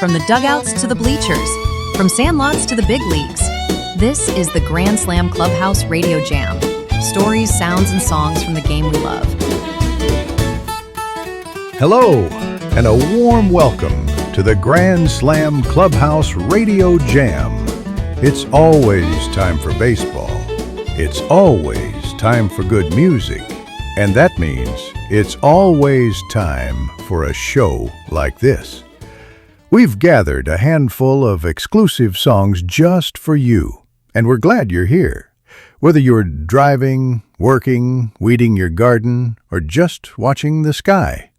from the dugouts to the bleachers, from sandlots to the big leagues. This is the Grand Slam Clubhouse Radio Jam. Stories, sounds, and songs from the game we love. Hello, and a warm welcome to the Grand Slam Clubhouse Radio Jam. It's always time for baseball. It's always time for good music. And that means it's always time for a show like this. We've gathered a handful of exclusive songs just for you, and we're glad you're here. Whether you're driving, working, weeding your garden, or just watching the sky.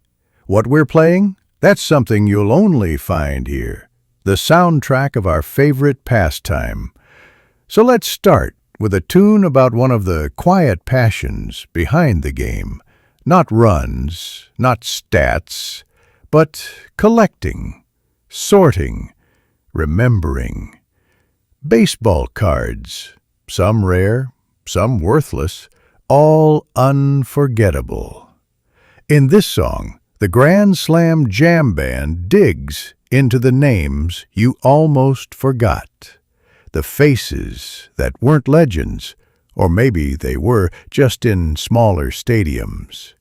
What we're playing? That's something you'll only find here. The soundtrack of our favorite pastime. So let's start with a tune about one of the quiet passions behind the game. Not runs, not stats, but collecting, sorting, remembering. Baseball cards, some rare, some worthless, all unforgettable. In this song, the TheGrandSlamJamBand digs into the names you almost forgot. The faces that weren't legends, or maybe they were just in smaller stadiums.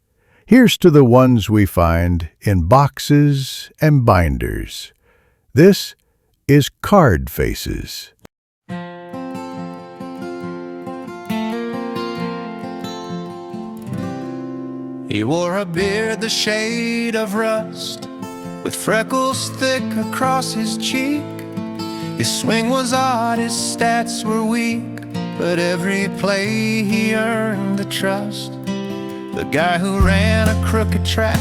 Here's to the ones we find in boxes and binders. This is Cardfaces. He wore a beard the shade of rust, with freckles thick across his cheek. His swing was odd, his stats were weak, but every play he earned the trust. The guy who ran a crooked track,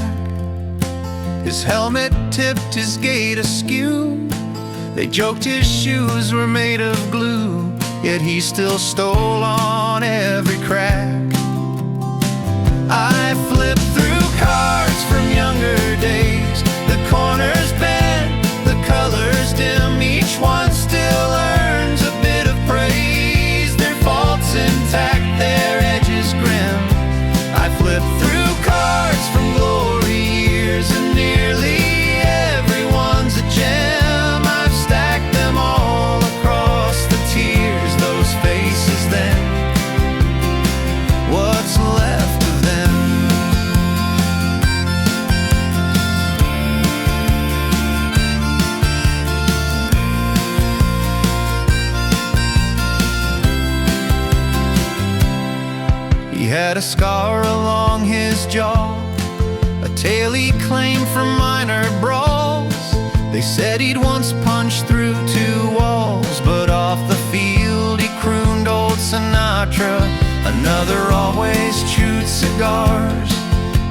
his helmet tipped his gait askew. They joked his shoes were made of glue, yet he still stole on every crack. I flipped through cards from younger days. The corners bent, the colors dim. Each one still earns a bit of praise. Their faults intact, their edges grim. I flipped through cards from glory years, and nearly everyone's a gem. I've stacked them all across the tiers. Those faces then, what's left of them? He had a scar along his jaw, a tale he claimed from minor brawls. They said he'd once punched through 2 walls, but off the field he crooned old Sinatra. Another always chewed cigars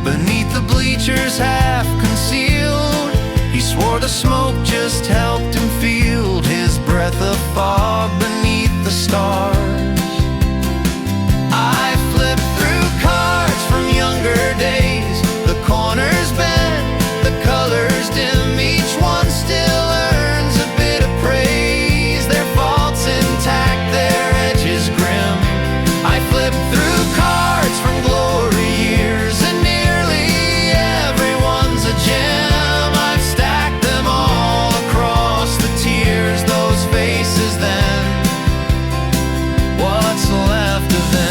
beneath the bleachers, half concealed. He swore the smoke just helped him field his breath of fog beneath the stars. I flipped through cards from younger days. The corners bent, the colors dim. Each one still earns a bit of praise. Their faults intact, their edges grim. I flipped through cards from glory years, and nearly everyone's a gem. I've stacked them all across the tiers. Those faces then, what's left of them?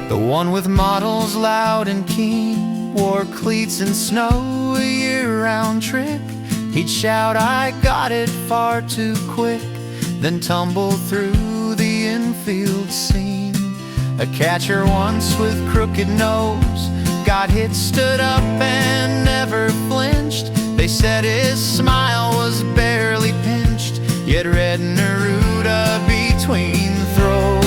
The one with models loud and keen wore cleats in snow, a year-round trick. He'd shout, "I got it," far too quick, then tumble through the infield scene. A catcher once with crooked nose got hit, stood up and never flinched. They said his smile was barely pinched, yet read Neruda between throws.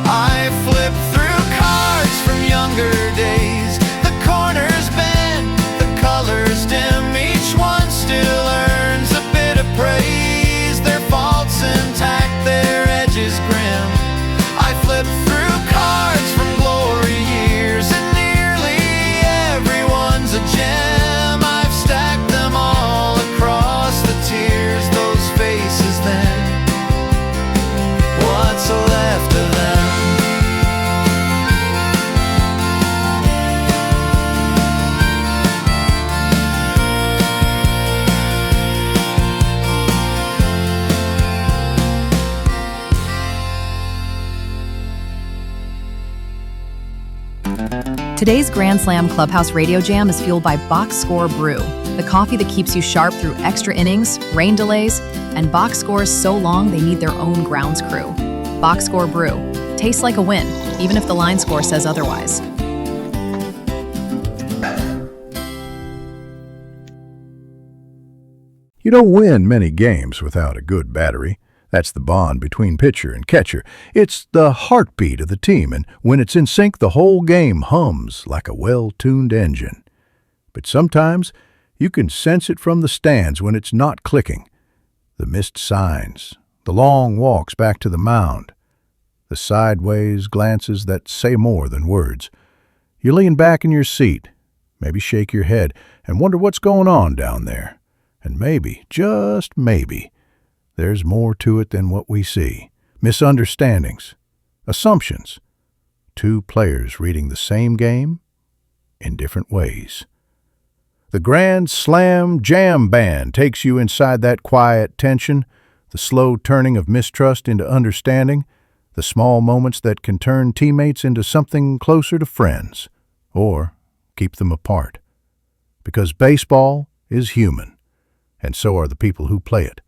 I flipped through cards from younger days. The corners bent, the colors dim. Each one still earns a bit of praise. Their faults intact, their edges grim. I flipped through cards from glory years, and nearly everyone's a gem. I've stacked them all across the tiers. Those faces then, Today's Grand Slam Clubhouse Radio Jam is fueled by Box Score Brew, the coffee that keeps you sharp through extra innings, rain delays, and box scores so long they need their own grounds crew. Box Score Brew. Tastes like a win, even if the line score says otherwise. You don't win many games without a good battery. That's the bond between pitcher and catcher. It's the heartbeat of the team, and when it's in sync, the whole game hums like a well-tuned engine. But sometimes you can sense it from the stands when it's not clicking. The missed signs, the long walks back to the mound, the sideways glances that say more than words. You lean back in your seat, maybe shake your head, and wonder what's going on down there. And maybe, just maybe, there's more to it than what we see. Misunderstandings, assumptions, two players reading the same game in different ways. The Grand Slam Jam Band takes you inside that quiet tension, the slow turning of mistrust into understanding, the small moments that can turn teammates into something closer to friends, or keep them apart. Because baseball is human, and so are the people who play it.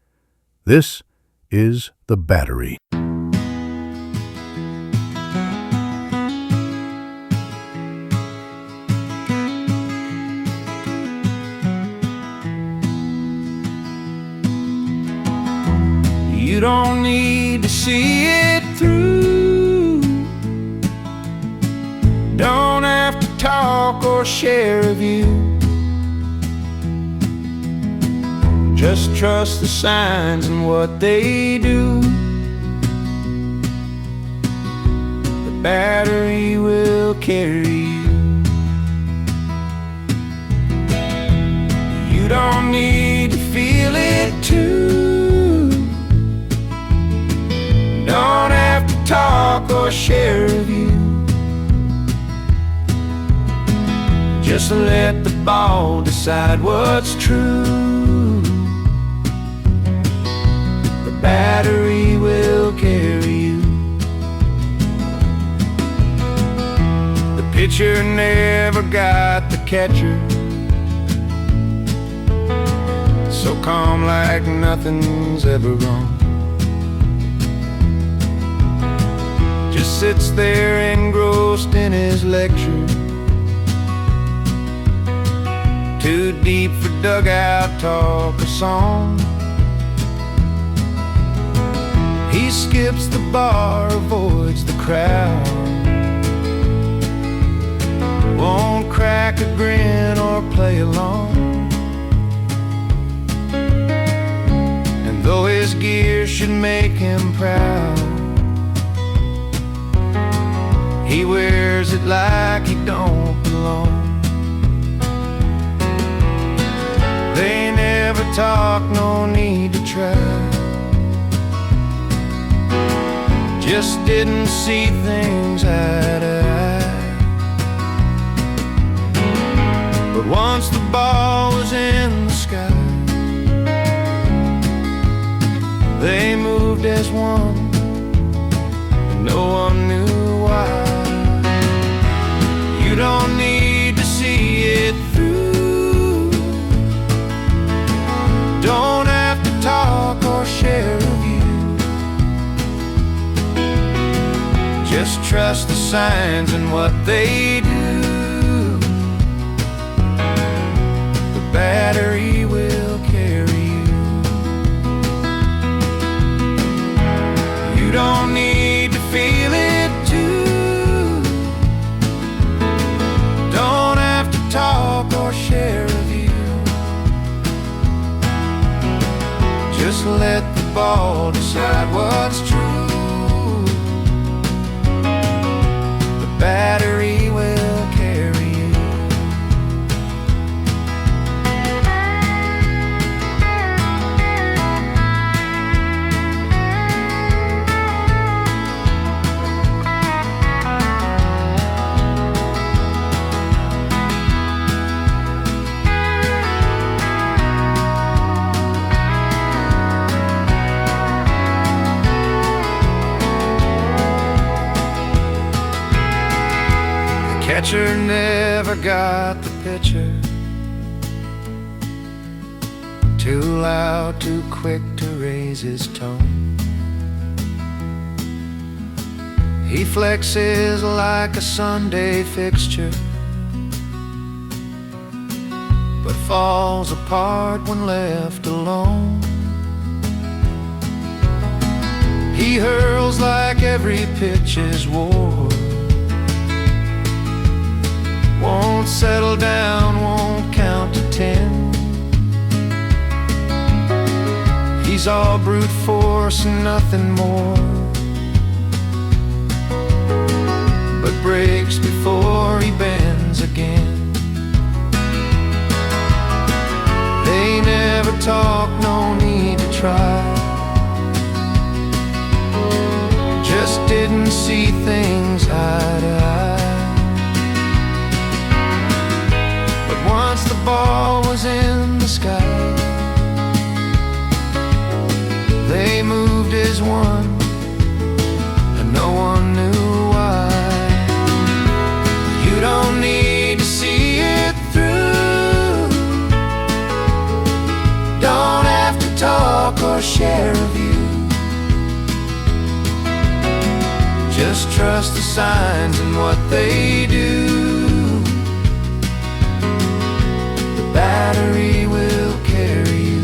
This is The Battery. You don't need to see it through. Don't have to talk or share a view. Just trust the signs and what they do. The battery will carry you. You don't need to feel it too. Don't have to talk or share a view. Just let the ball decide what's true. Battery will carry you. The pitcher never got the catcher, so calm like nothing's ever wrong. Just sits there engrossed in his lecture, too deep for dugout talk or song. He skips the bar, avoids the crowd, won't crack a grin or play along. And though his gear should make him proud, he wears it like he don't belong. They never talk, no need to try. Just didn't see things eye to eye. But once the ball was in the sky, they moved as one, and no one knew why. You don't need to see it through. Don't have to talk or share a view. Just trust the signs and what they do. The battery will carry you. You don't need to feel it too. Don't have to talk or share a view. Just let the ball decide what's true. Battery will carry you. catcher never got the pitcher. Too loud, too quick to raise his tone. He flexes like a Sunday fixture, but falls apart when left alone. He hurls like every pitch is war. Won't settle down, won't count to 10. He's all brute force and nothing more, but breaks before he bends again. They never talk, no need to try. Just didn't see things eye to eye. But once the ball was in the sky, they moved as one, and no one knew why. You don't need to see it through. Don't have to talk or share a view. Just trust the signs and what they do. The battery will carry you.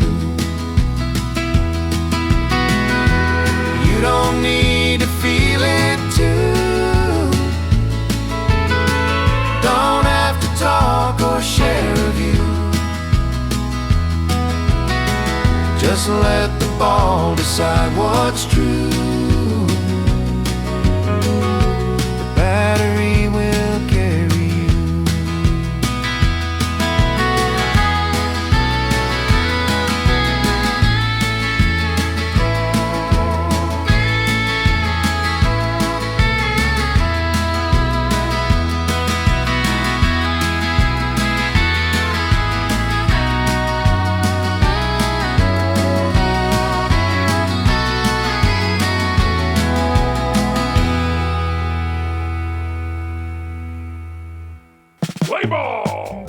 You don't need to feel it too. Don't have to talk or share a view. Just let the ball decide what's true. The battery will carry you.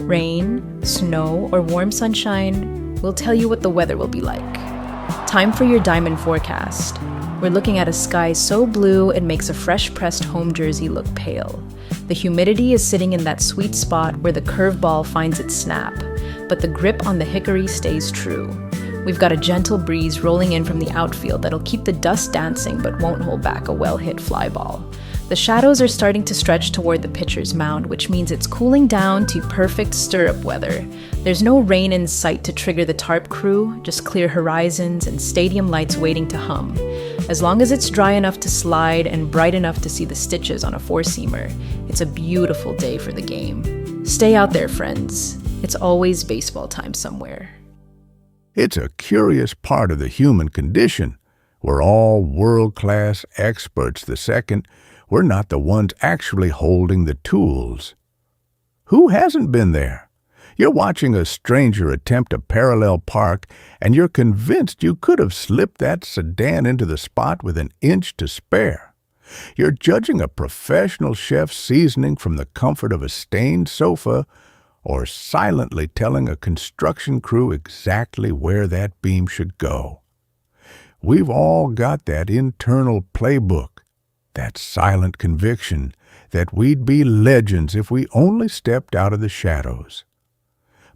Rain, snow, or warm sunshine will tell you what the weather will be like. Time for your diamond forecast. We're looking at a sky so blue it makes a fresh-pressed home jersey look pale. The humidity is sitting in that sweet spot where the curveball finds its snap, but the grip on the hickory stays true. We've got a gentle breeze rolling in from the outfield that'll keep the dust dancing but won't hold back a well-hit fly ball. The shadows are starting to stretch toward the pitcher's mound, which means it's cooling down to perfect stirrup weather. There's no rain in sight to trigger the tarp crew, just clear horizons and stadium lights waiting to hum. As long as it's dry enough to slide and bright enough to see the stitches on a four-seamer, it's a beautiful day for the game. Stay out there, friends. It's always baseball time somewhere. It's a curious part of the human condition. We're all world-class experts the second we're not the ones actually holding the tools. Who hasn't been there? You're watching a stranger attempt a parallel park, and you're convinced you could have slipped that sedan into the spot with an inch to spare. You're judging a professional chef's seasoning from the comfort of a stained sofa, or silently telling a construction crew exactly where that beam should go. We've all got that internal playbook, that silent conviction that we'd be legends if we only stepped out of the shadows.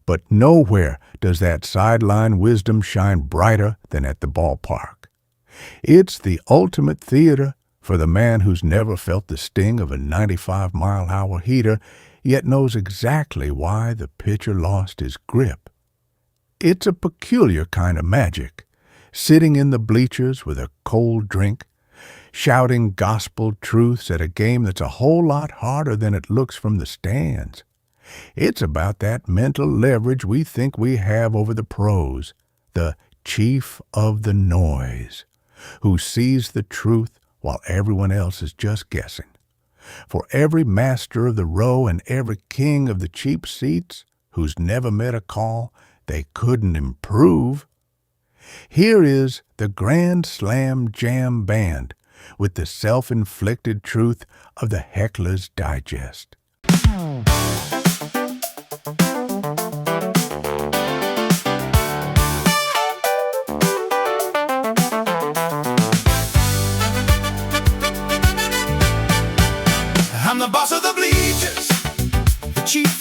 But nowhere does that sideline wisdom shine brighter than at the ballpark. It's the ultimate theater for the man who's never felt the sting of a 95-mile-an-hour heater, yet knows exactly why the pitcher lost his grip. It's a peculiar kind of magic, sitting in the bleachers with a cold drink, shouting gospel truths at a game that's a whole lot harder than it looks from the stands. It's about that mental leverage we think we have over the pros, the chief of the noise, who sees the truth while everyone else is just guessing. For every master of the row and every king of the cheap seats who's never met a call they couldn't improve, here is the GrandSlamJamBand, with the self-inflicted truth of the Heckler's Digest.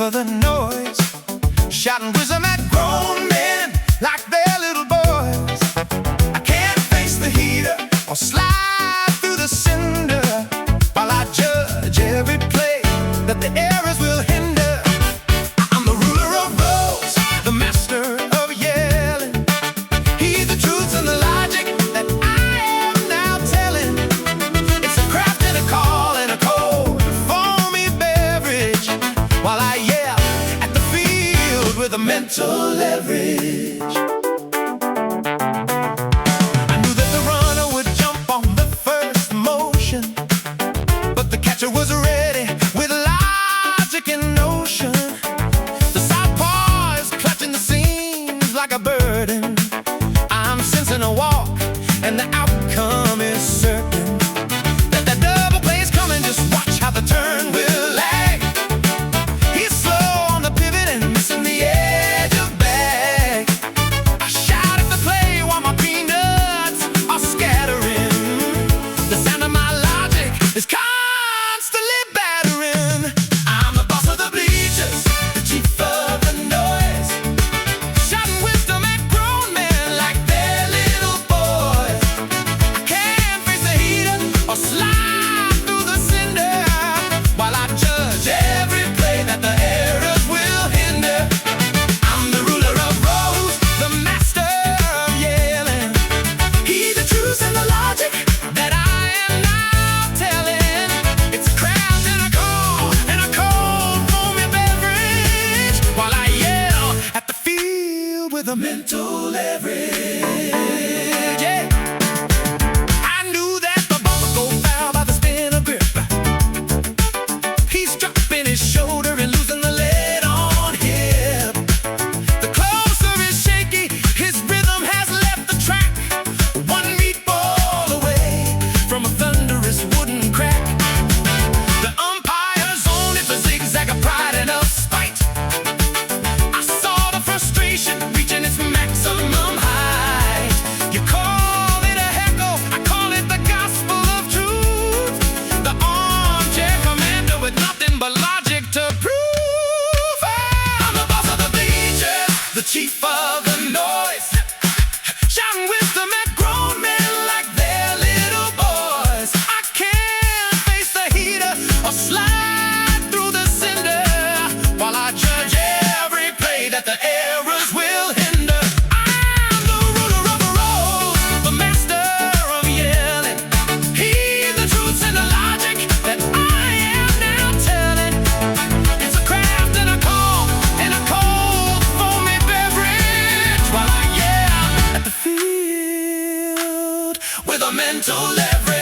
of the noise, shouting wisdom at grown men like they're little boys. I can't face the heater or slide through the cinder while I judge every play that the errors will hinder. I'm the ruler of roles, the master of yelling. He's the truths and the logic that I am now telling. It's a craft and a call and a code, foamy beverage, while I yell at the field with a mental leverage. I knew that the runner would jump on the first motion, but the catcher was ready with logic and notion. The southpaw is clutching the seams like a burden. I'm sensing a walk, and the outcome is certain. That double play's coming, just watch how the turn will lag. He's slow on the pivot and missing the edge of bag. I shout at the play while my peanuts are scattering. The sound of my logic is constantly battering. I'm the boss of the bleachers, the chief of the noise, shouting wisdom at grown men like they're little boys. I can't face the heater or slide through the cinder while I judge every play that the errors will hinder. I'm the ruler of roles, the master of yelling. He's the truth and the logic that I am now telling. It's a craft and a cold foamy beverage, while I yell at the field with a mental leverage. Yeah. I knew that the ball would go foul by the spin of grip. He's dropping his shoulder and losing the lead on hip. The closer is shaky, his rhythm has left the track. One meatball away from a thunderous wooden crack. The umpire's on it, the zigzag of pride and of spite. I saw the frustration reaching its maximum height. You call it a heckle, I call it the gospel of truth. The armchair commander with nothing but logic to prove. I'm the boss of the bleachers, the chief of the noise, shouting wisdom at grown men like they're little boys. I can't face the heater or slide through the cinder while I judge every play that the errors will hinder. I'm the ruler of the roles, the master of yelling. He's the truths and the logic that I am now telling. It's a craft and a cold foamy beverage, while I yell at the field with a mental leverage.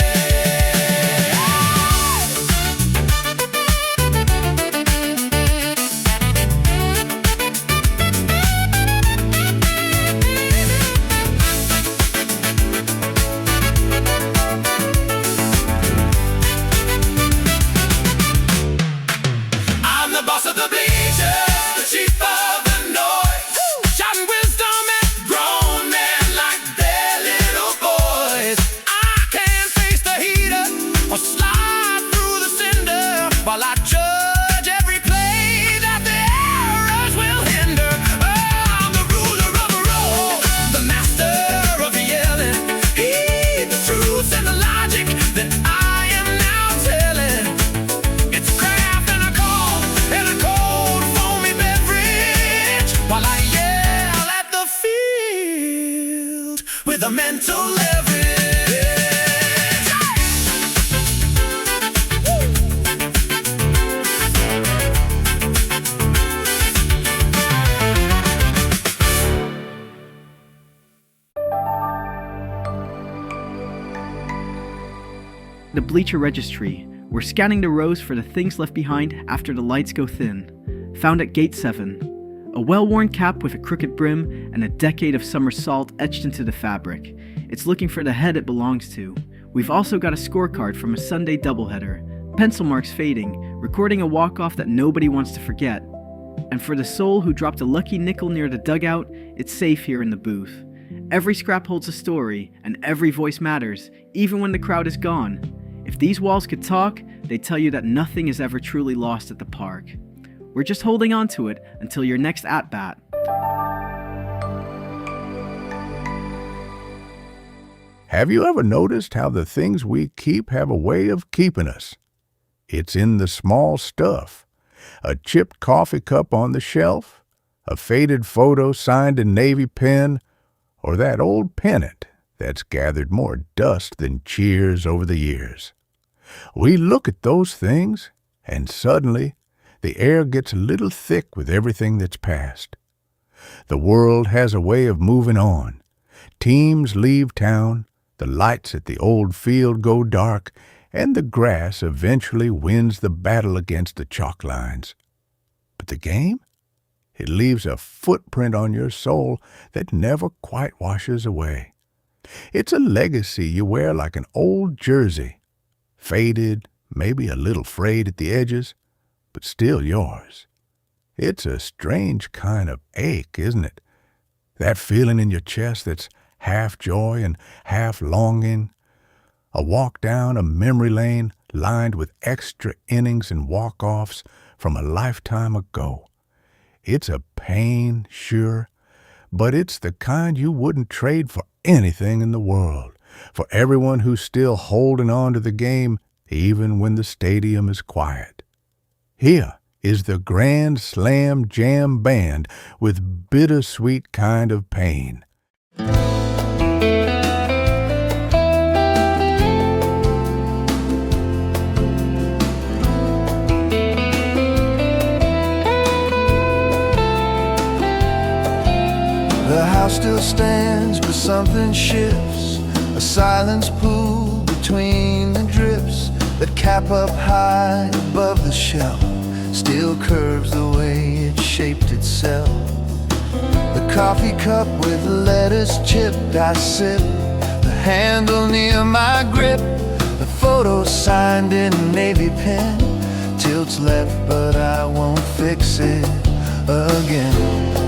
I'm the boss of the bleachers, the chief of the noise, shouting wisdom at grown men like they're little boys. I can't face the heater or slide through the cinder while I judge every play that the errors will hinder. I'm the ruler of the role, the master of yelling. He's the truth and the logic that I am now telling. It's a craft and a cold foamy beverage, while I yell at the field with a mental leverage. The Bleacher Registry. We're scanning the rows for the things left behind after the lights go thin. Found at Gate 7. A well-worn cap with a crooked brim and a decade of somersault etched into the fabric. It's looking for the head it belongs to. We've also got a scorecard from a Sunday doubleheader. Pencil marks fading, recording a walk-off that nobody wants to forget. And for the soul who dropped a lucky nickel near the dugout, it's safe here in the booth. Every scrap holds a story, and every voice matters, even when the crowd is gone. If these walls could talk, they'd tell you that nothing is ever truly lost at the park. We're just holding on to it until your next at-bat. Have you ever noticed how the things we keep have a way of keeping us? It's in the small stuff. A chipped coffee cup on the shelf, a faded photo signed in navy pen, or that old pennant that's gathered more dust than cheers over the years. We look at those things, and suddenly the air gets a little thick with everything that's past. The world has a way of moving on. Teams leave town, the lights at the old field go dark, and the grass eventually wins the battle against the chalk lines. But the game? It leaves a footprint on your soul that never quite washes away. It's a legacy you wear like an old jersey, faded, maybe a little frayed at the edges, but still yours. It's a strange kind of ache, isn't it? That feeling in your chest that's half joy and half longing. A walk down a memory lane lined with extra innings and walk-offs from a lifetime ago. It's a pain, sure, but it's the kind you wouldn't trade for anything in the world, for everyone who's still holding on to the game even when the stadium is quiet. Here is the Grand Slam Jam Band with Bittersweet Kind of Pain. The house still stands, but something shifts. A silence pool between the drips that cap up high above the shelf still curves the way it shaped itself. The coffee cup with letters chipped, I sip. The handle near my grip. The photo signed in navy pen tilts left, but I won't fix it again.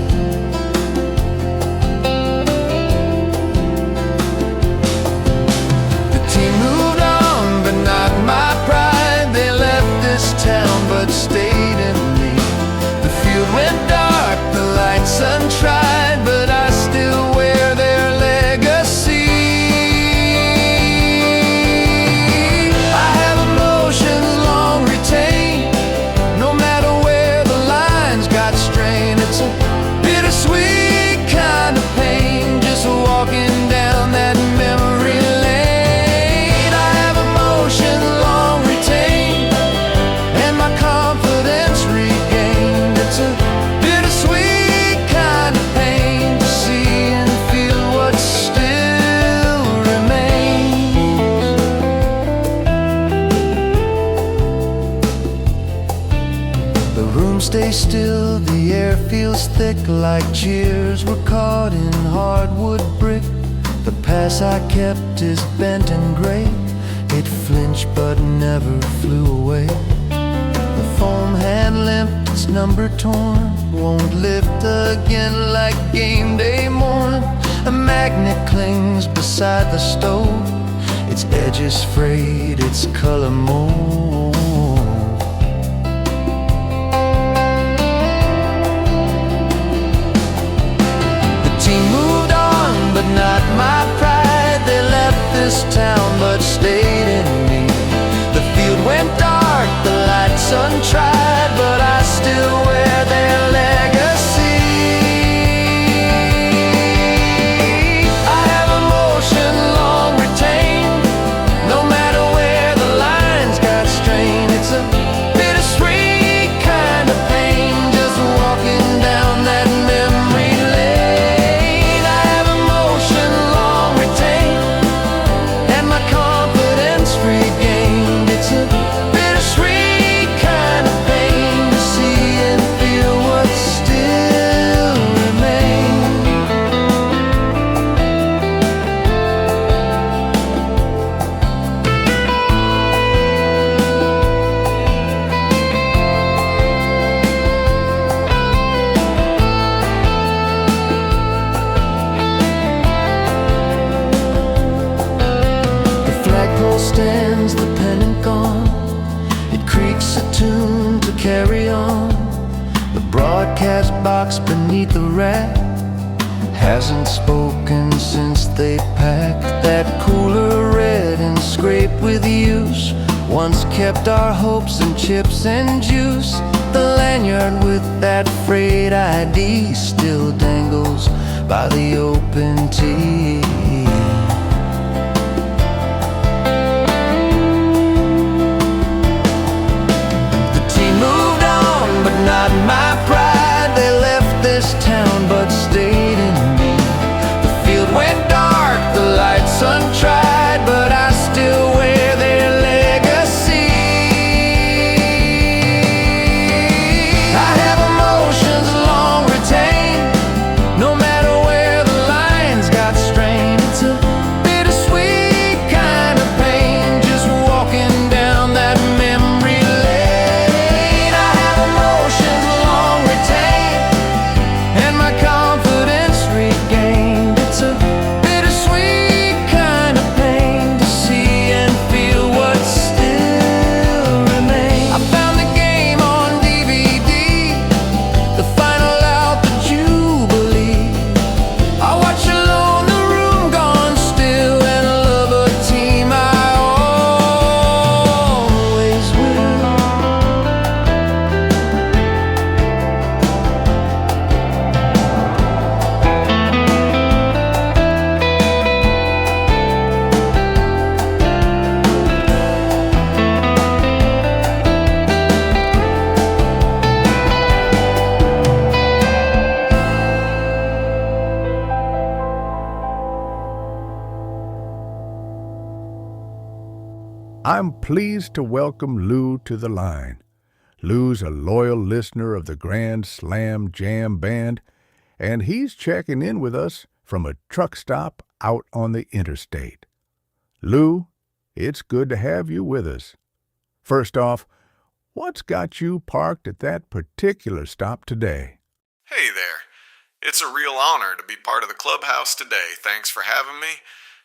My pride, they left this town but stayed in me. The field went dark, the lights untried, but I still wear their legacy. I have emotions long retained, no matter where the lines got strained. It's a bittersweet kind of pain, just walking down that memory lane. Stay still, the air feels thick like cheers were caught in hardwood brick. The pass I kept is bent and gray. It flinched but never flew away. The foam hand limp, its number torn, won't lift again like game day morn. A magnet clings beside the stove, its edges frayed, its color mold. But not my pride, they left this town but stayed in me. The field went dark, the lights untried, but I still wear their legacy. I have emotion long retained, no matter where the lines got strained. It's a bittersweet kind of pain, just walking down that memory lane. broadcast box beneath the rack hasn't spoken since they packed that cooler red and scraped with use. Once kept our hopes and chips and juice. The lanyard with that freight ID still dangles by the open tee. The team moved on, but not my pride. They left this town but stayed in me. The field went dark, the lights untried, but I still wear their legacy. I have emotions long retained, no matter where the lines got strained. It's a bittersweet kind of pain, just walking down that memory lane. I have emotions long retained, and my confidence regained. It's a bittersweet kind of pain to see and feel what still remains. I found the game on DVD, the final out, the Jubilee. I watch alone, the room gone still, and love a team I always will. I'm pleased to welcome Lou to the line. Lou's a loyal listener of the Grand Slam Jam Band, and he's checking in with us from a truck stop out on the interstate. Lou, it's good to have you with us. First off, what's got you parked at that particular stop today? Hey there. It's a real honor to be part of the clubhouse today. Thanks for having me.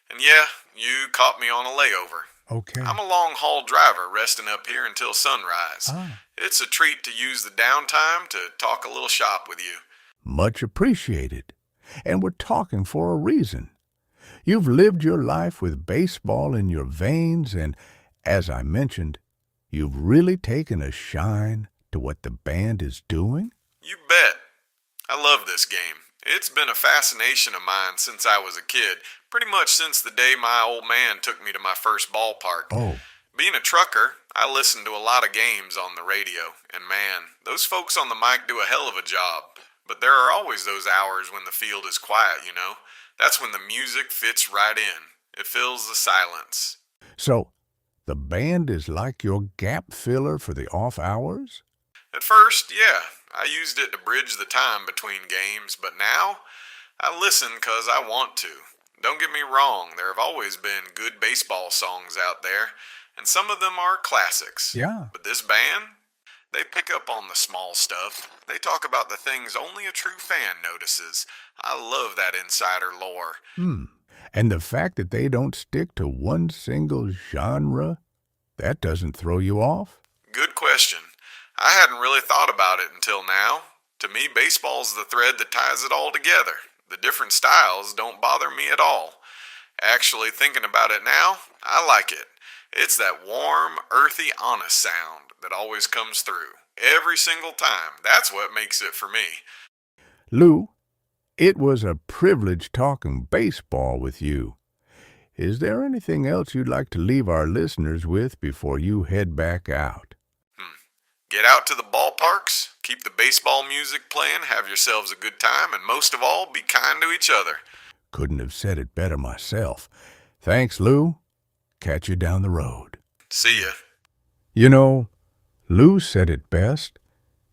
And yeah, you caught me on a layover. Okay. I'm a long-haul driver resting up here until sunrise. It's a treat to use the downtime to talk a little shop with you. Much appreciated. And we're talking for a reason. You've lived your life with baseball in your veins, and as I mentioned, you've really taken a shine to what the band is doing? You bet. I love this game. It's been a fascination of mine since I was a kid, pretty much since the day my old man took me to my first ballpark. Oh. Being a trucker, I listen to a lot of games on the radio, and man, those folks on the mic do a hell of a job. But there are always those hours when the field is quiet, you know? That's when the music fits right in. It fills the silence. So, the band is like your gap filler for the off hours? At first, yeah, I used it to bridge the time between games, but now I listen 'cause I want to. Don't get me wrong, there have always been good baseball songs out there, and some of them are classics. Yeah. But this band, they pick up on the small stuff. They talk about the things only a true fan notices. I love that insider lore. And the fact that they don't stick to one single genre, that doesn't throw you off? Good question. I hadn't really thought about it until now. To me, baseball's the thread that ties it all together. The different styles don't bother me at all. Actually, thinking about it now, I like it. It's that warm, earthy, honest sound that always comes through. Every single time. That's what makes it for me. Lou, it was a privilege talking baseball with you. Is there anything else you'd like to leave our listeners with before you head back out? Get out to the ballparks, keep the baseball music playing, have yourselves a good time, and most of all, be kind to each other. Couldn't have said it better myself. Thanks, Lou. Catch you down the road. See ya. You know, Lou said it best.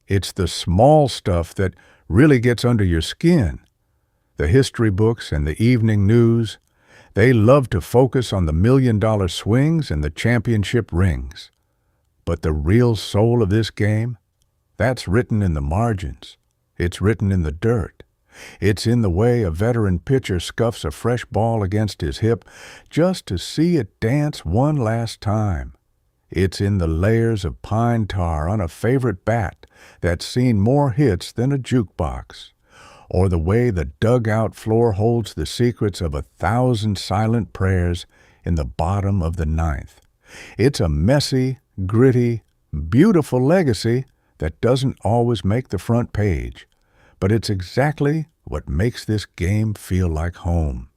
It's the small stuff that really gets under your skin. The history books and the evening news, they love to focus on the million-dollar swings and the championship rings. But the real soul of this game, that's written in the margins. It's written in the dirt. It's in the way a veteran pitcher scuffs a fresh ball against his hip just to see it dance one last time. It's in the layers of pine tar on a favorite bat that's seen more hits than a jukebox, or the way the dugout floor holds the secrets of 1,000 silent prayers in the bottom of the ninth. It's a messy, gritty, beautiful legacy that doesn't always make the front page, but it's exactly what makes this game feel like home.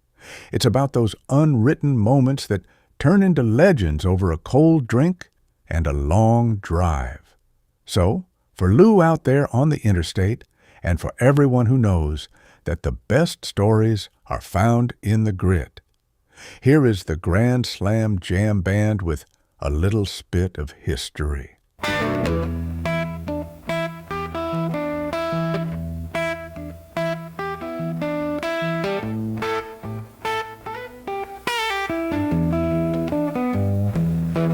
It's about those unwritten moments that turn into legends over a cold drink and a long drive. So, for Lou out there on the interstate, and for everyone who knows that the best stories are found in the grit, here is the Grand Slam Jam Band with a little spit of history.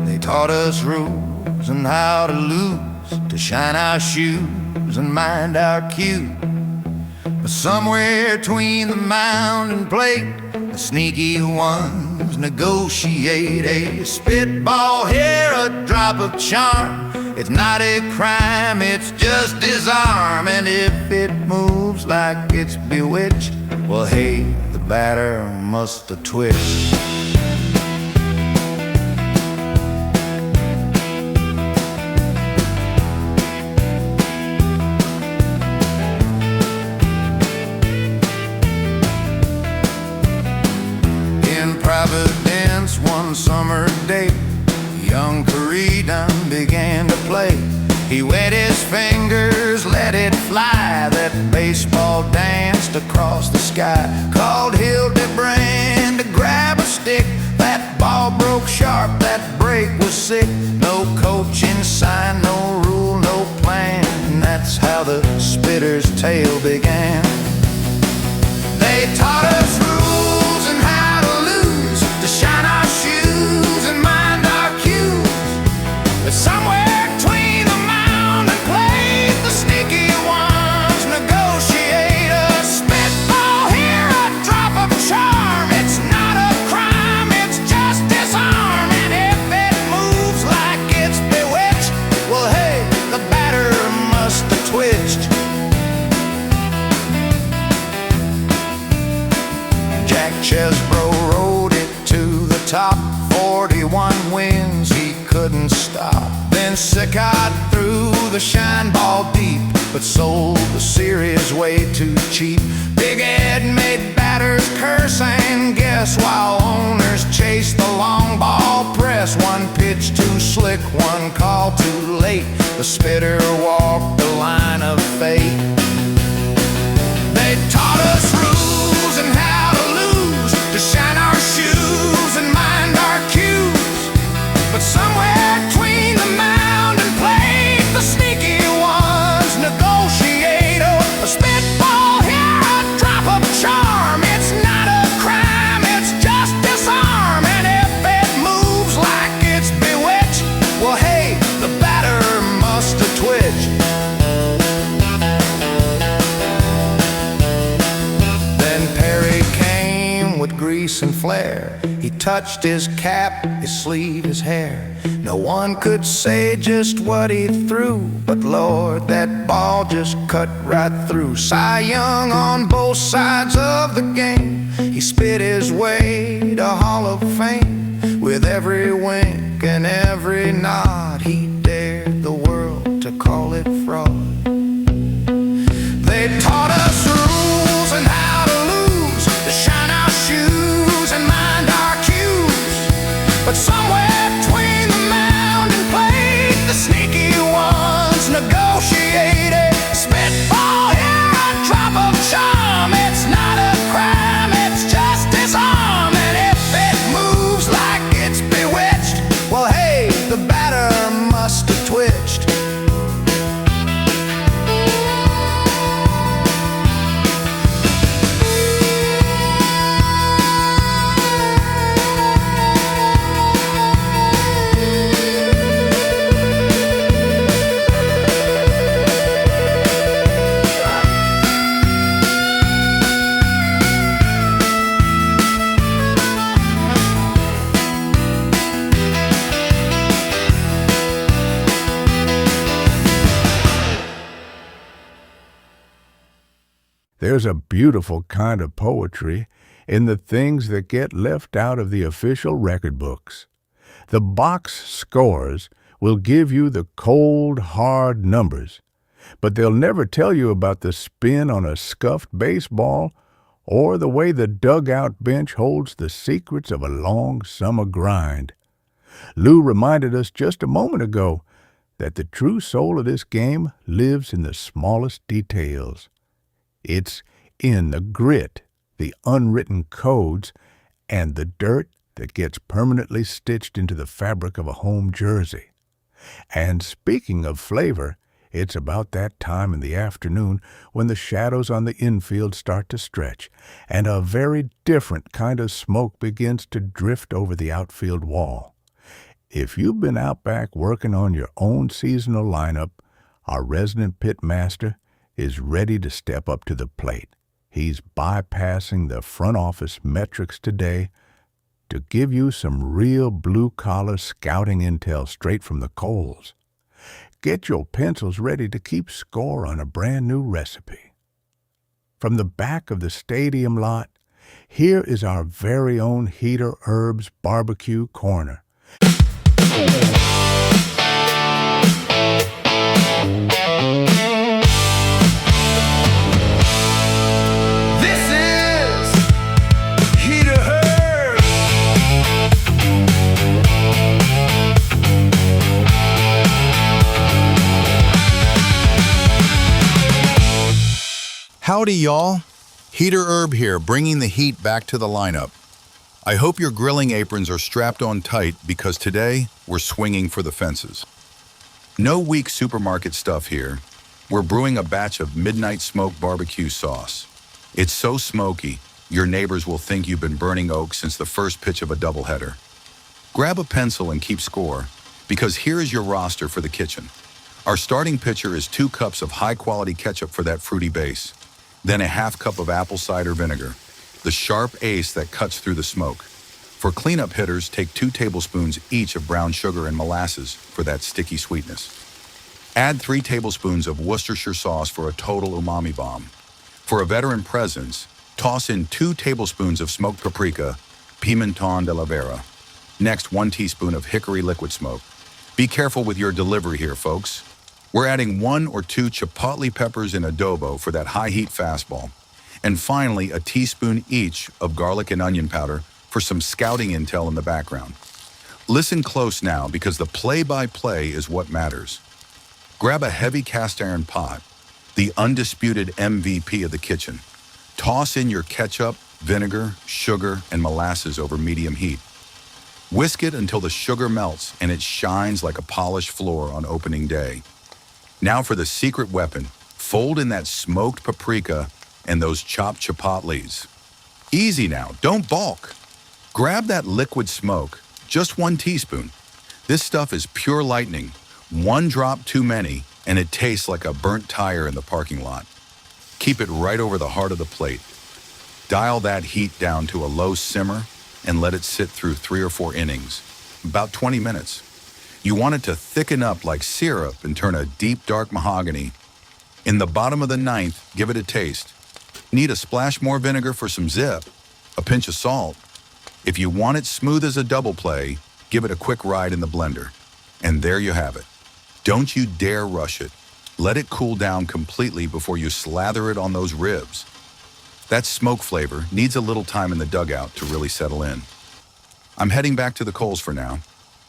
They taught us rules and how to lose, to shine our shoes and mind our cue. But somewhere between the mound and plate, the sneaky ones negotiate a spitball here, a drop of charm. It's not a crime, it's just disarm. And if it moves like it's bewitched, well, hey, the batter must have twitched. Providence one summer day, young Corridon began to play. He wet his fingers, let it fly. That baseball danced across the sky. Called Hildebrand to grab a stick. That ball broke sharp, that break was sick. No coaching sign, no rule, no plan. And that's how the spitter's tale began. They taught us rules and how to lose, to shine our shoes and mind our cues. But somewhere between the mound and plate, the sneaky ones negotiate a spitball here, a drop of charm. It's not a crime, it's just disarm. And if it moves like it's bewitched, well, hey, the batter must have twitched. Jack Chesbro rode it to the top, 41 wins, he couldn't stop. Then Sickott threw the shine ball deep, but sold the series way too cheap. Big Ed made batters curse and guess, while owners chased the long ball press. One pitch too slick, one call too late, the spitter walked the line of fate. They taught us rules and how to lose, to shine our shoes and mind our cues. But somewhere between the mound and plate, the sneaky ones negotiate a spitball here, a drop of charm. It's not a crime, it's just disarm. And if it moves like it's bewitched, well, hey, the batter must have twitched. Then Perry came with grease and flair. He touched his cap, his sleeve, his hair. No one could say just what he threw, but Lord, that ball just cut right through. Cy Young on both sides of the game, he spit his way to Hall of Fame. With every wink and every nod, he dared the world to call it fraud. They taught us rules and how to lose, to shine our shoes and mind our cues. But somewhere between the mound and plate, the sneaky ones negotiate a spitball here, a drop of charm. It's not a crime, it's just disarm. And if it moves like it's bewitched, well, hey, the batter must There's a beautiful kind of poetry in the things that get left out of the official record books. The box scores will give you the cold, hard numbers, but they'll never tell you about the spin on a scuffed baseball or the way the dugout bench holds the secrets of a long summer grind. Lou reminded us just a moment ago that the true soul of this game lives in the smallest details. It's in the grit, the unwritten codes, and the dirt that gets permanently stitched into the fabric of a home jersey. And speaking of flavor, it's about that time in the afternoon when the shadows on the infield start to stretch, and a very different kind of smoke begins to drift over the outfield wall. If you've been out back working on your own seasonal lineup, our resident pit master is ready to step up to the plate. He's bypassing the front office metrics today to give you some real blue-collar scouting intel straight from the coals. Get your pencils ready to keep score on a brand new recipe. From the back of the stadium lot, here is our very own Heater Herbs Barbecue Corner. Howdy, y'all. Heater Herb here, bringing the heat back to the lineup. I hope your grilling aprons are strapped on tight because today we're swinging for the fences. No weak supermarket stuff here. We're brewing a batch of midnight smoked barbecue sauce. It's so smoky, your neighbors will think you've been burning oak since the first pitch of a doubleheader. Grab a pencil and keep score, because here is your roster for the kitchen. Our starting pitcher is 2 cups of high-quality ketchup for that fruity base, then a half cup of apple cider vinegar, the sharp ace that cuts through the smoke. For cleanup hitters, take 2 tablespoons each of brown sugar and molasses for that sticky sweetness. Add 3 tablespoons of Worcestershire sauce for a total umami bomb. For a veteran presence, toss in 2 tablespoons of smoked paprika, pimenton de la vera. Next, 1 teaspoon of hickory liquid smoke. Be careful with your delivery here, folks. We're adding 1 or 2 chipotle peppers in adobo for that high-heat fastball. And finally, a teaspoon each of garlic and onion powder for some scouting intel in the background. Listen close now, because the play-by-play is what matters. Grab a heavy cast iron pot, the undisputed MVP of the kitchen. Toss in your ketchup, vinegar, sugar, and molasses over medium heat. Whisk it until the sugar melts and it shines like a polished floor on opening day. Now for the secret weapon, fold in that smoked paprika and those chopped chipotles. Easy now, don't balk. Grab that liquid smoke, just 1 teaspoon. This stuff is pure lightning. 1 drop too many, and it tastes like a burnt tire in the parking lot. Keep it right over the heart of the plate. Dial that heat down to a low simmer and let it sit through 3 or 4 innings, about 20 minutes. You want it to thicken up like syrup and turn a deep, dark mahogany. In the bottom of the 9th, give it a taste. Need a splash more vinegar for some zip, a pinch of salt. If you want it smooth as a double play, give it a quick ride in the blender. And there you have it. Don't you dare rush it. Let it cool down completely before you slather it on those ribs. That smoke flavor needs a little time in the dugout to really settle in. I'm heading back to the coals for now.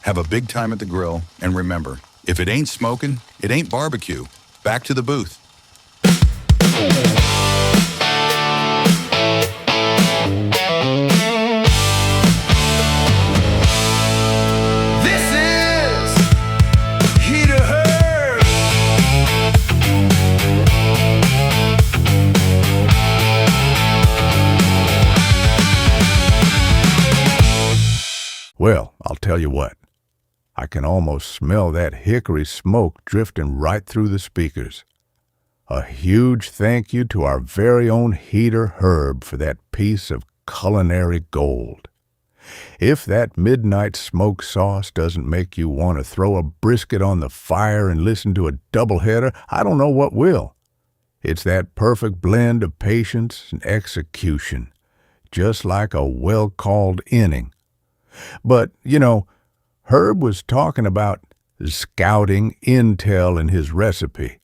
Have a big time at the grill, and remember, if it ain't smoking, it ain't barbecue. Back to the booth. This is Heater Herb. Well, I'll tell you what. I can almost smell that hickory smoke drifting right through the speakers. A huge thank you to our very own Heater Herb for that piece of culinary gold. If that midnight smoke sauce doesn't make you want to throw a brisket on the fire and listen to a doubleheader, I don't know what will. It's that perfect blend of patience and execution, just like a well-called inning. But, Herb was talking about scouting intel in his recipe,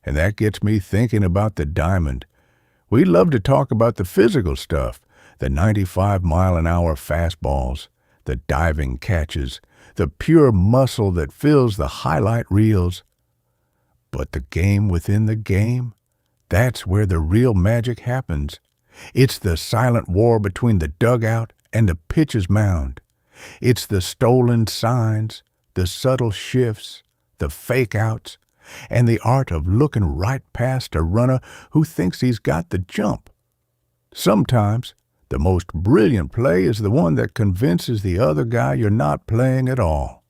and that gets me thinking about the diamond. We love to talk about the physical stuff, the 95-mile-an-hour fastballs, the diving catches, the pure muscle that fills the highlight reels. But the game within the game, that's where the real magic happens. It's the silent war between the dugout and the pitcher's mound. It's the stolen signs, the subtle shifts, the fake-outs, and the art of looking right past a runner who thinks he's got the jump. Sometimes, the most brilliant play is the one that convinces the other guy you're not playing at all.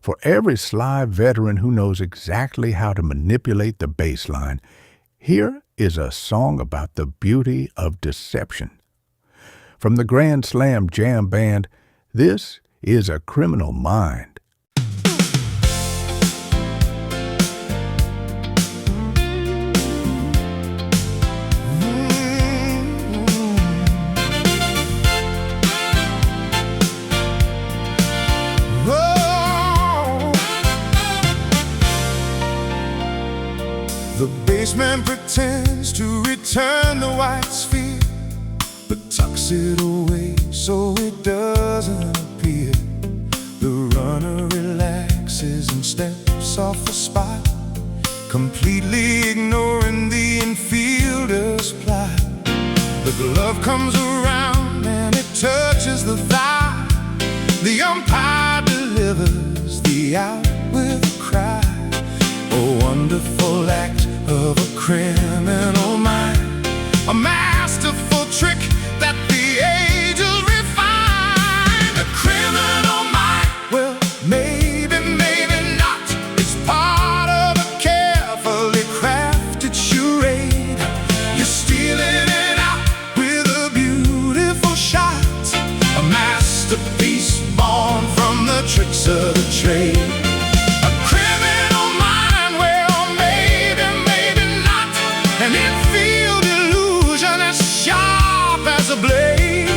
For every sly veteran who knows exactly how to manipulate the baseline, here is a song about the beauty of deception. From the TheGrandSlamJamBand, this is A Criminal Mind. The baseman pretends to return the white sphere, but tucks it away so it doesn't appear. The runner relaxes and steps off the spot, completely ignoring the infielder's plot. The glove comes around and it touches the thigh. The umpire delivers the out with a cry. A wonderful act of a criminal mind, a masterful trick that the ages refine. A criminal mind, well, maybe, maybe not. It's part of a carefully crafted charade. You're stealing it out with a beautiful shot, a masterpiece born from the tricks of the trade. An infield illusion as sharp as a blade.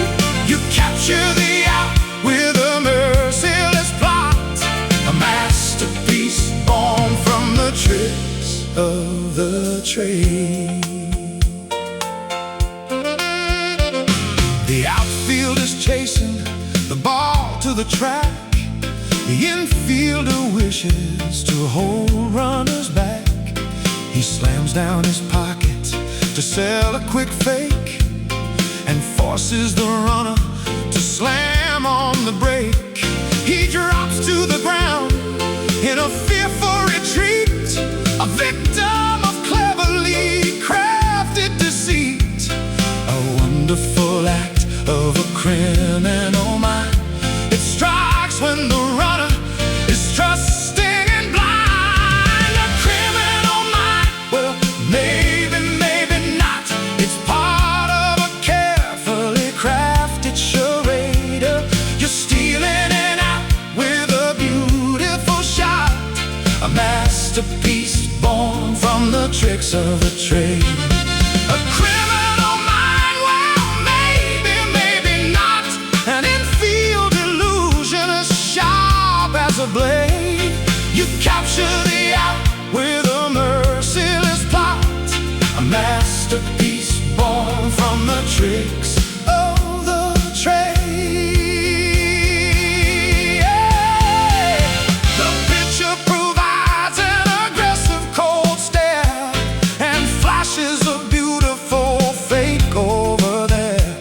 You capture the out with a merciless plot, a masterpiece born from the tricks of the trade. The outfield is chasing the ball to the track. The infielder wishes to hold runners back. He slams down his pocket to sell a quick fake and forces the runner to slam on the brake. He drops to the ground in a fearful retreat, a victim of cleverly crafted deceit. A wonderful act of a criminal mind. It strikes when the runner is trusting and blind. Maybe, maybe not. It's part of a carefully crafted charade. You're stealing it out with a beautiful shot, a masterpiece born from the tricks of the trade. A criminal mind, well, maybe, maybe not. An infield illusion as sharp as a blade. You capture the out with a merciless plot, a masterpiece born from the tricks of the trade. The pitcher provides an aggressive cold stare and flashes a beautiful fake over there.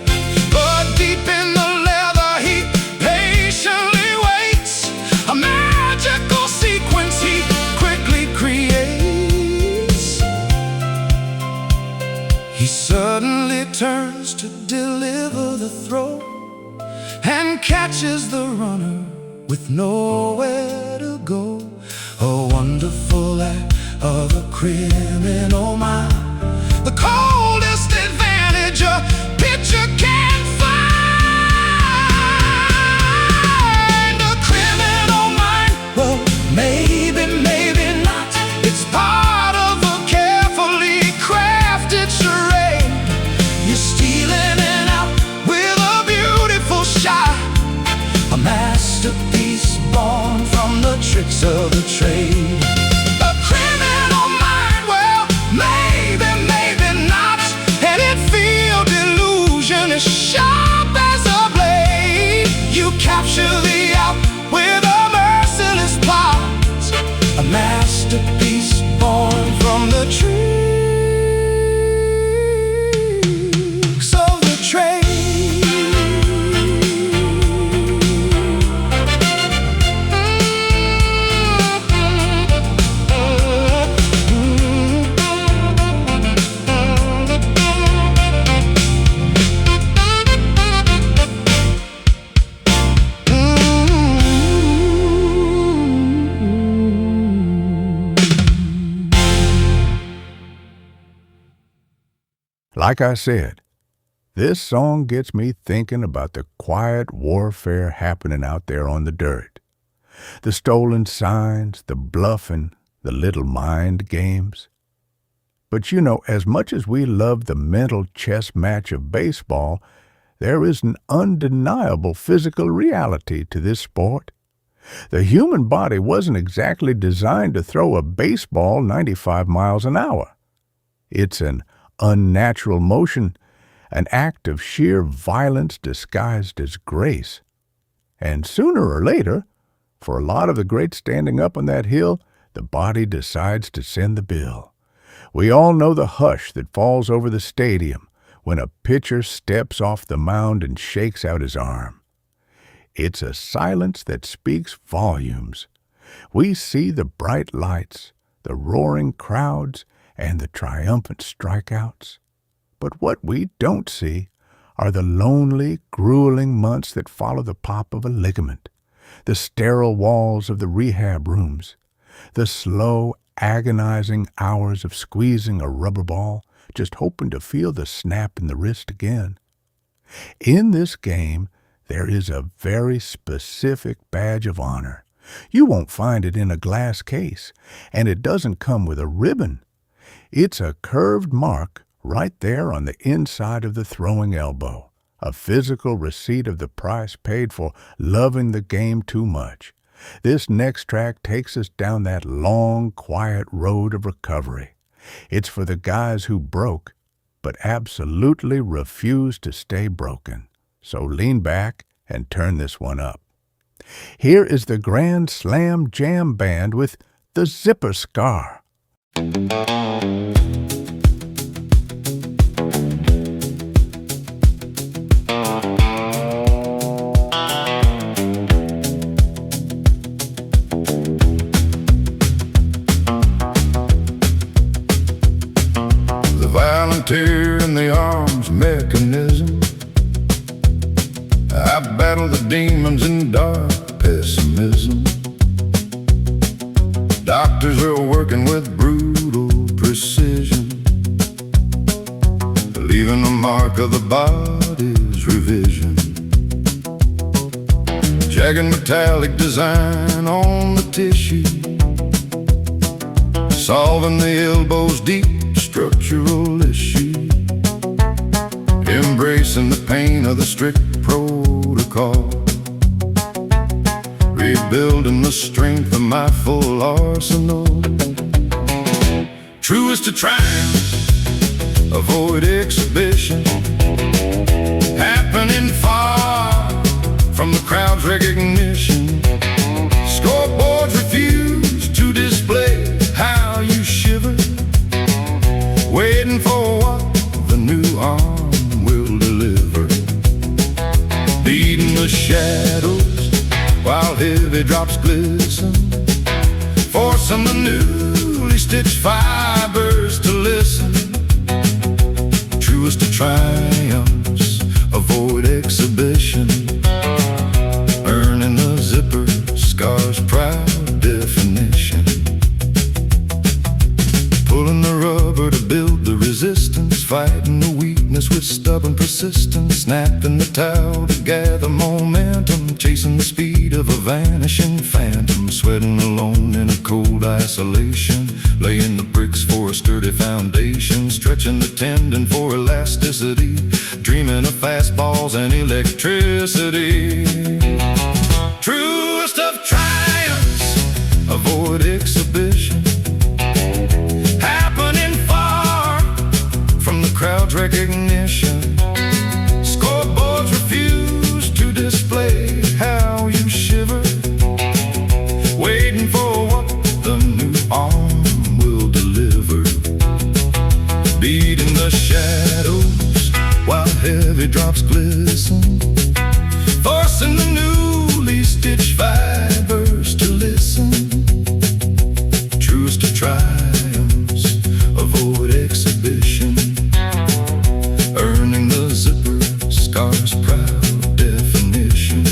But deep in the leather he patiently waits, a magical sequence he quickly creates. He suddenly turns to deliver the throw and catches the runner with nowhere to go. A wonderful act of a criminal mind, the coldest advantage a pitcher can find. A criminal mind, well, maybe, maybe not. It's part of a carefully crafted of the trade. A criminal mind, well, maybe, maybe not. Any field illusion is sharp as a blade. You capture the out with a merciless plot, a masterpiece born from the tricks of the trade. Like I said, this song gets me thinking about the quiet warfare happening out there on the dirt. The stolen signs, the bluffing, the little mind games. But you know, as much as we love the mental chess match of baseball, there is an undeniable physical reality to this sport. The human body wasn't exactly designed to throw a baseball 95 miles an hour. It's an unnatural motion, an act of sheer violence disguised as grace. And sooner or later, for a lot of the greats standing up on that hill, the body decides to send the bill. We all know the hush that falls over the stadium when a pitcher steps off the mound and shakes out his arm. It's a silence that speaks volumes. We see the bright lights, the roaring crowds, and the triumphant strikeouts. But what we don't see are the lonely, grueling months that follow the pop of a ligament, the sterile walls of the rehab rooms, the slow, agonizing hours of squeezing a rubber ball, just hoping to feel the snap in the wrist again. In this game, there is a very specific badge of honor. You won't find it in a glass case, and it doesn't come with a ribbon. It's a curved mark right there on the inside of the throwing elbow, a physical receipt of the price paid for loving the game too much. This next track takes us down that long, quiet road of recovery. It's for the guys who broke, but absolutely refused to stay broken. So lean back and turn this one up. Here is the Grand Slam Jam Band with The Zipper Scar. Volunteer in the arms mechanism. I battle the demons in dark pessimism. Doctors are working with brutal precision, leaving a mark of the body's revision. Jagged metallic design on the tissue, solving the elbow's deep structural issue, embracing the pain of the strict protocol, rebuilding the strength of my full arsenal. Truest to triumph, avoid exhibition, happening far from the crowd's recognition. Scoreboards refuse to display how you shiver, waiting for what the new arm will deliver. Beating the shadows while heavy drops glisten, forcing the newly stitched fibers to listen. Truest to triumphs, avoid exhibition, earning the zipper scar's proud definition. Pulling the rubber to build the resistance, fighting the weakness with stubborn persistence, snapping the towel to gather momentum, chasing the speed of a vanishing phantom, sweating alone in a cold isolation, laying the bricks for a sturdy foundation, stretching the tendon for elasticity, dreaming of fastballs and electricity. Truest of triumphs, avoid exhibition. Happening far from the crowd's recognition. Scoreboards refuse to display how you shiver, waiting for what the new arm will deliver. Beating the shadows while heavy drops glisten, forcing the newly stitched fibers to listen. Truest of triumphs, avoid exhibition. Earning the zipper scar's proud definition.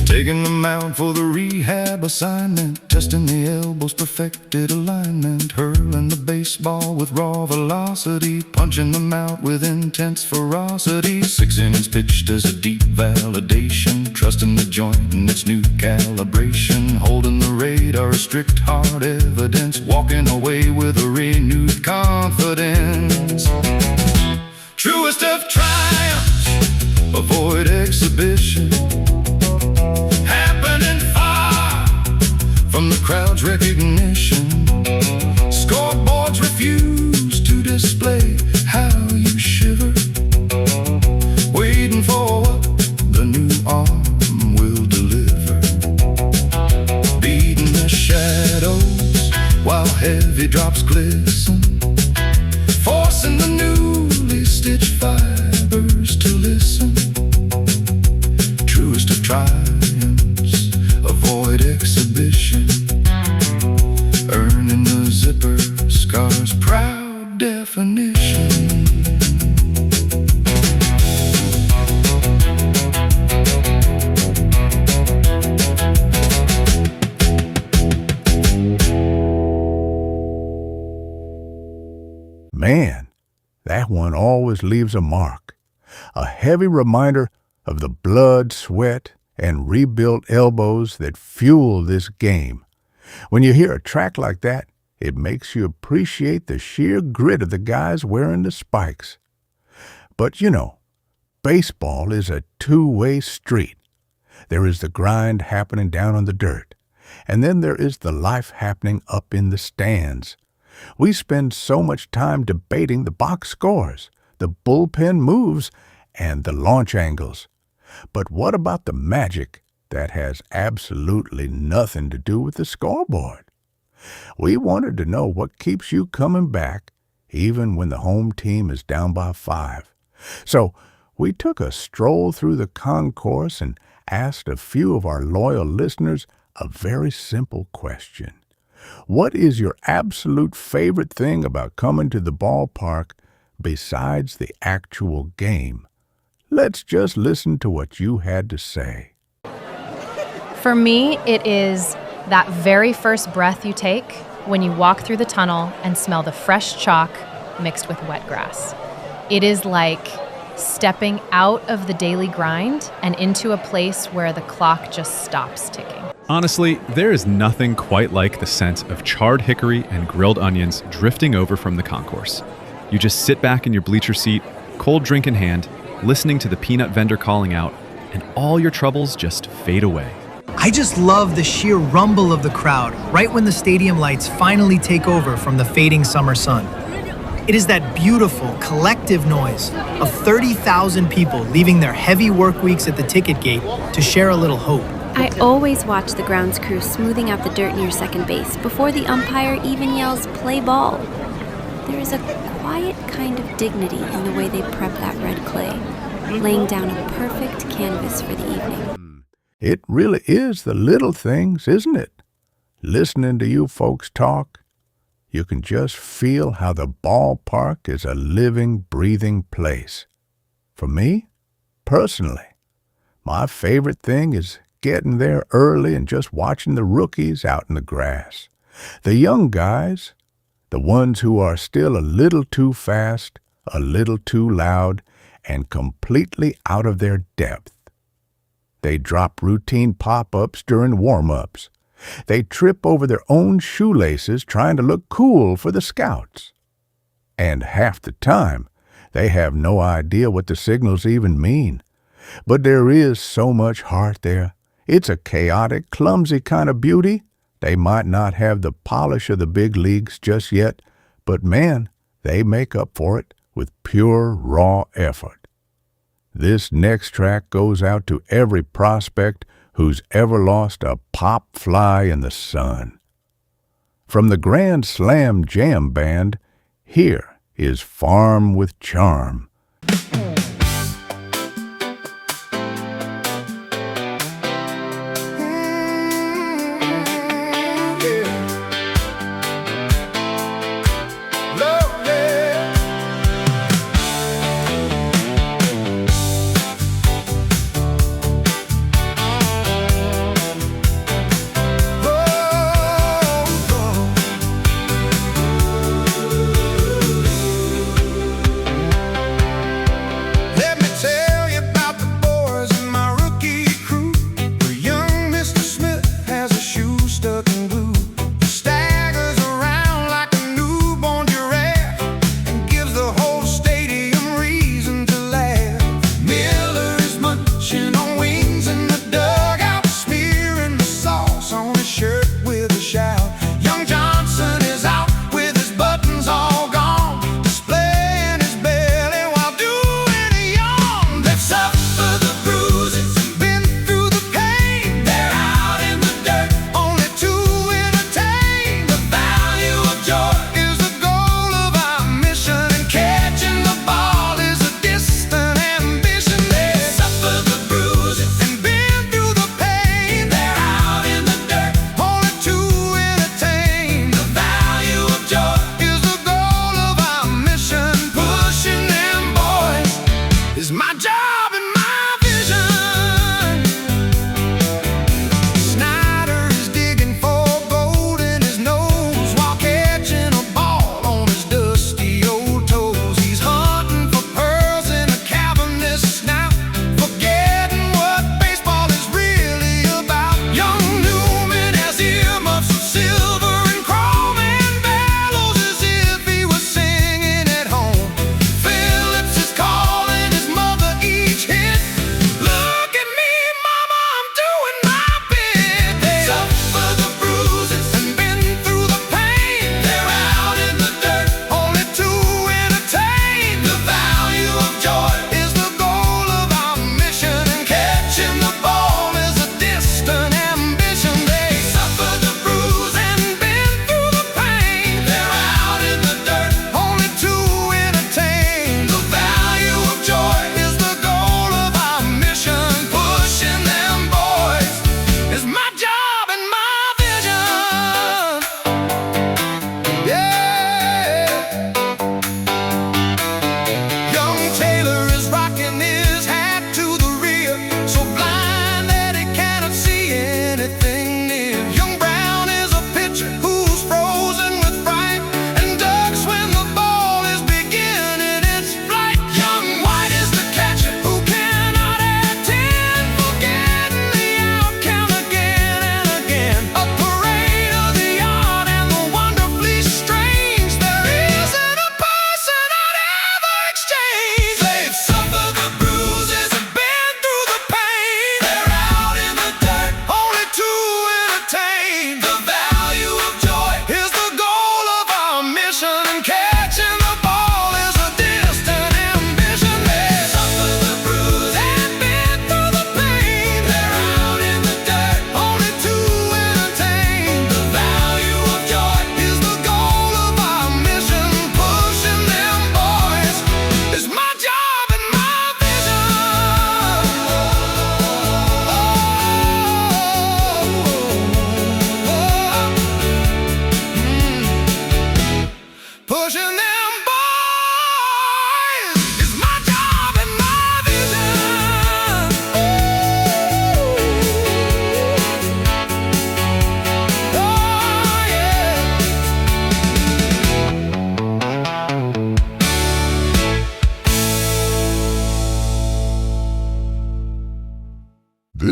Taking them out for the rehab assignment, testing the elbows, perfected alignment, hurling the baseball with raw velocity, punching them out with intense ferocity. 6 innings pitched as a deep validation, trusting the joint in its new calibration, holding the radar, strict hard evidence, walking away with a renewed confidence. Truest of triumphs, avoid exhibition. Happening far from the crowd's recognition. Scoreboards refuse to display how you shiver, waiting for what the new arm will deliver. Beating the shadows while heavy drops glisten, forcing the newly stitched fibers to listen. Truest of triumphs, avoid exhibition. Earning the zipper scar's proud definition. Man, that one always leaves a mark. A heavy reminder of the blood, sweat, and rebuilt elbows that fuel this game. When you hear a track like that, it makes you appreciate the sheer grit of the guys wearing the spikes. But you know, baseball is a two-way street. There is the grind happening down on the dirt, and then there is the life happening up in the stands. We spend so much time debating the box scores, the bullpen moves, and the launch angles. But what about the magic that has absolutely nothing to do with the scoreboard? We wanted to know what keeps you coming back even when the home team is down by 5. So we took a stroll through the concourse and asked a few of our loyal listeners a very simple question. What is your absolute favorite thing about coming to the ballpark besides the actual game? Let's just listen to what you had to say. For me, it is that very first breath you take when you walk through the tunnel and smell the fresh chalk mixed with wet grass. It is like stepping out of the daily grind and into a place where the clock just stops ticking. Honestly, there is nothing quite like the scent of charred hickory and grilled onions drifting over from the concourse. You just sit back in your bleacher seat, cold drink in hand, listening to the peanut vendor calling out, and all your troubles just fade away. I just love the sheer rumble of the crowd right when the stadium lights finally take over from the fading summer sun. It is that beautiful, collective noise of 30,000 people leaving their heavy work weeks at the ticket gate to share a little hope. I always watch the grounds crew smoothing out the dirt near second base before the umpire even yells, "Play ball." There is a quiet kind of dignity in the way they prep that red clay, laying down a perfect canvas for the evening. It really is the little things, isn't it? Listening to you folks talk, you can just feel how the ballpark is a living, breathing place. For me, personally, my favorite thing is getting there early and just watching the rookies out in the grass. The young guys, the ones who are still a little too fast, a little too loud, and completely out of their depth. They drop routine pop-ups during warm-ups. They trip over their own shoelaces trying to look cool for the scouts. And half the time, they have no idea what the signals even mean. But there is so much heart there, It's a chaotic, clumsy kind of beauty. They might not have the polish of the big leagues just yet, but man, they make up for it with pure, raw effort. This next track goes out to every prospect who's ever lost a pop fly in the sun. From the Grand Slam Jam Band, here is Farm with Charm.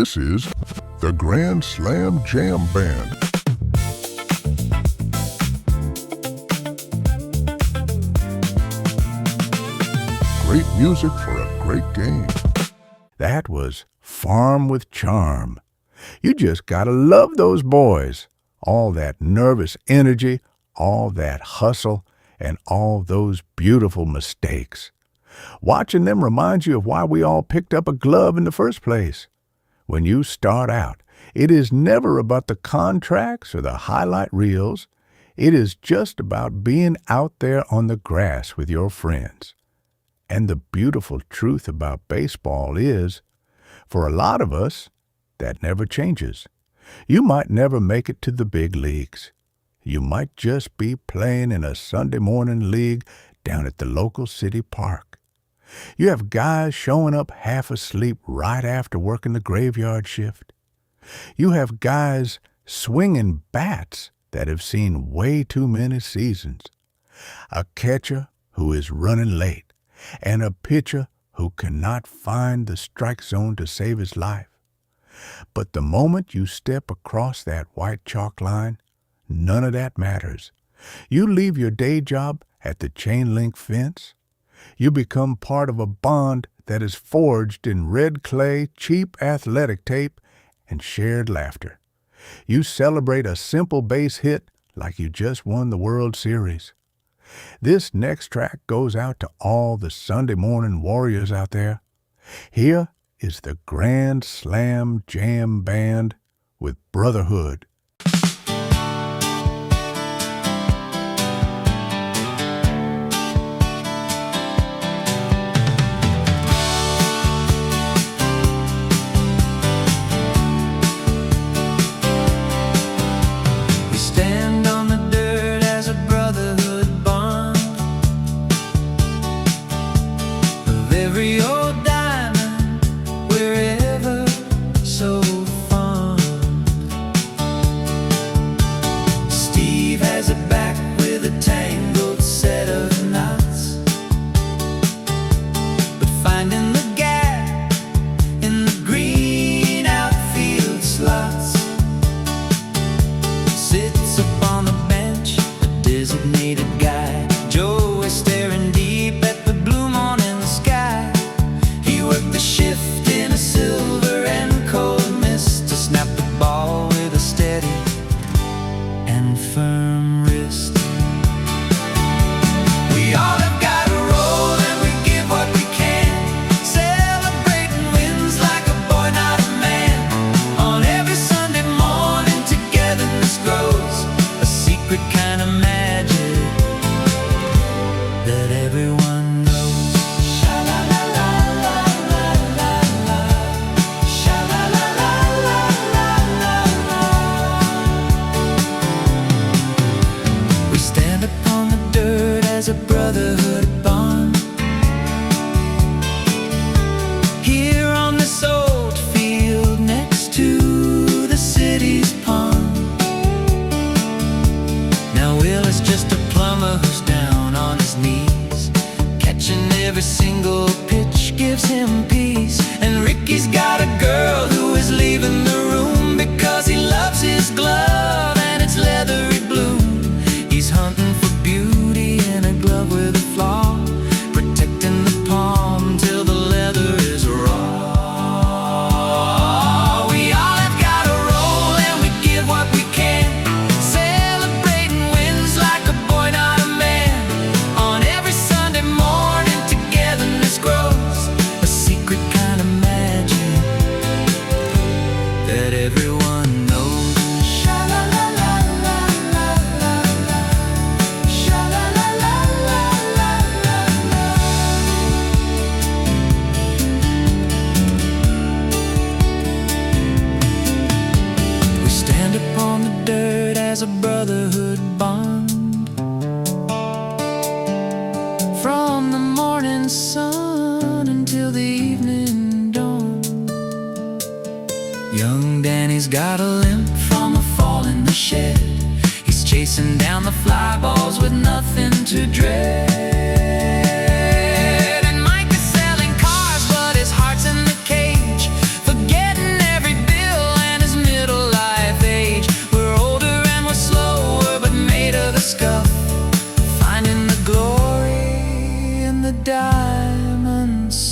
This is the Grand Slam Jam Band. Great music for a great game. That was Farm with Charm. You just gotta love those boys. All that nervous energy, all that hustle, and all those beautiful mistakes. Watching them reminds you of why we all picked up a glove in the first place. When you start out, it is never about the contracts or the highlight reels. It is just about being out there on the grass with your friends. And the beautiful truth about baseball is, for a lot of us, that never changes. You might never make it to the big leagues. You might just be playing in a Sunday morning league down at the local city park. You have guys showing up half asleep right after working the graveyard shift. You have guys swinging bats that have seen way too many seasons. A catcher who is running late, and a pitcher who cannot find the strike zone to save his life. But the moment you step across that white chalk line, none of that matters. You leave your day job at the chain link fence. You become part of a bond that is forged in red clay, cheap athletic tape, and shared laughter. You celebrate a simple base hit like you just won the World Series. This next track goes out to all the Sunday morning warriors out there. Here is the Grand Slam Jam Band with Brotherhood.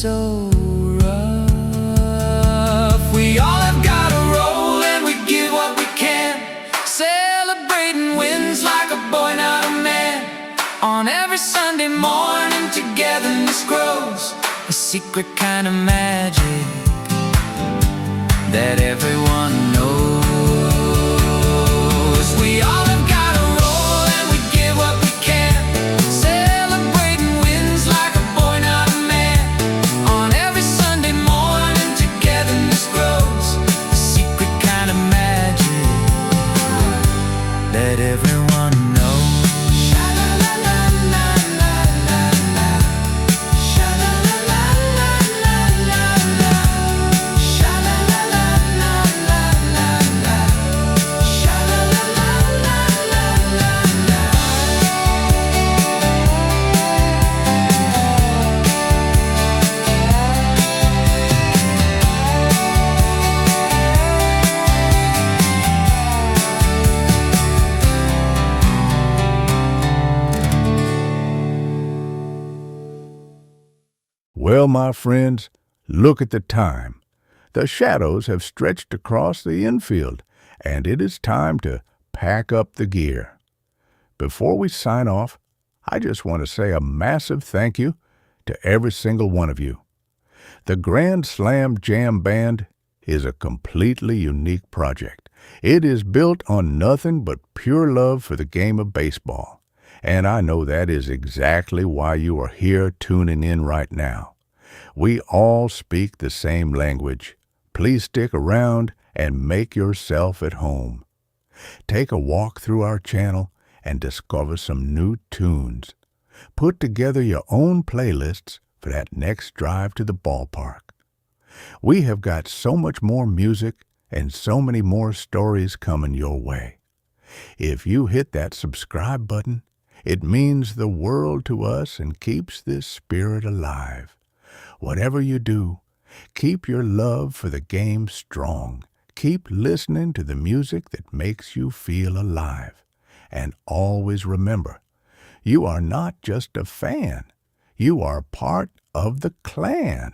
So rough. We all have got a role secret kind of magic that everyone knows. We all have got a role and we give what we can, celebrating wins like a boy, not a man. On every Sunday morning, togetherness grows, the secret kind of magic that everyone knows. Well, my friends, look at the time. The shadows have stretched across the infield, and it is time to pack up the gear. Before we sign off, I just want to say a massive thank you to every single one of you. The Grand Slam Jam Band is a completely unique project. It is built on nothing but pure love for the game of baseball, and I know that is exactly why you are here tuning in right now. We all speak the same language. Please stick around and make yourself at home. Take a walk through our channel and discover some new tunes. Put together your own playlists for that next drive to the ballpark. We have got so much more music and so many more stories coming your way. If you hit that subscribe button, it means the world to us and keeps this spirit alive. Whatever you do, keep your love for the game strong. Keep listening to the music that makes you feel alive. And always remember, you are not just a fan. You are part of the clan.